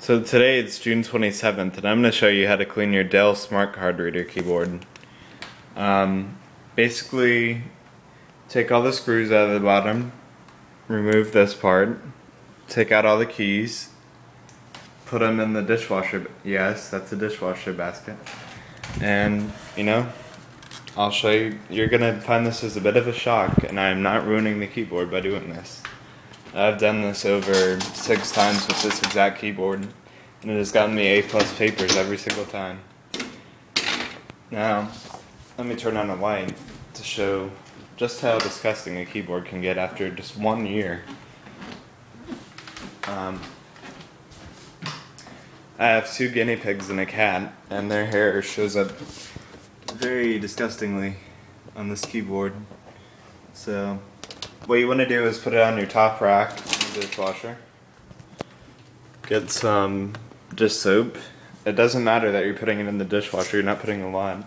So today it's June 27th, and I'm going to show you how to clean your Dell smart card reader keyboard. Basically, take all the screws out of the bottom, remove this part, take out all the keys, put them in the dishwasher. Yes, that's a dishwasher basket. And, I'll show you. You're going to find this as a bit of a shock, and I'm not ruining the keyboard by doing this. I've done this over 6 times with this exact keyboard, and it has gotten me A+ papers every single time. Now, let me turn on a light to show just how disgusting a keyboard can get after just 1 year. I have 2 guinea pigs and a cat, and their hair shows up very disgustingly on this keyboard. So what you want to do is put it on your top rack in the dishwasher. Get some dish soap. It doesn't matter that you're putting it in the dishwasher, you're not putting a lot.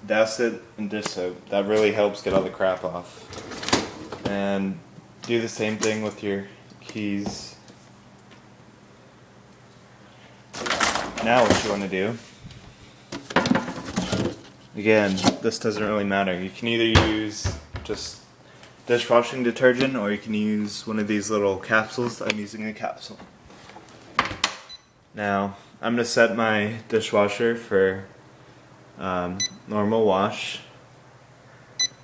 Douse it in dish soap. That really helps get all the crap off. And do the same thing with your keys. Now what you want to do, again, this doesn't really matter. You can either use just dishwashing detergent, or you can use one of these little capsules. I'm using a capsule. Now, I'm going to set my dishwasher for normal wash.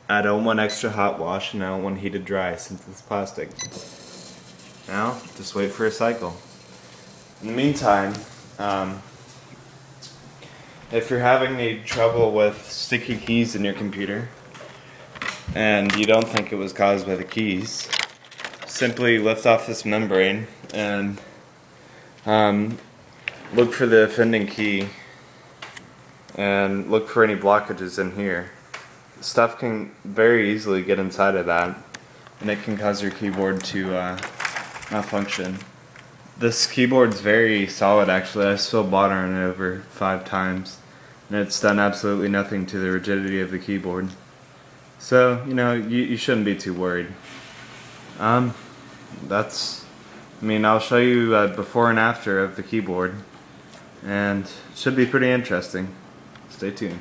I don't want extra hot wash, and I don't want heated dry since it's plastic. Now, just wait for a cycle. In the meantime, if you're having any trouble with sticky keys in your computer, and you don't think it was caused by the keys, simply lift off this membrane and look for the offending key and look for any blockages in here. Stuff can very easily get inside of that, and it can cause your keyboard to malfunction. This keyboard's very solid actually. I spilled water on it over 5 times, and it's done absolutely nothing to the rigidity of the keyboard. So, you shouldn't be too worried. I'll show you before and after of the keyboard, and it should be pretty interesting. Stay tuned.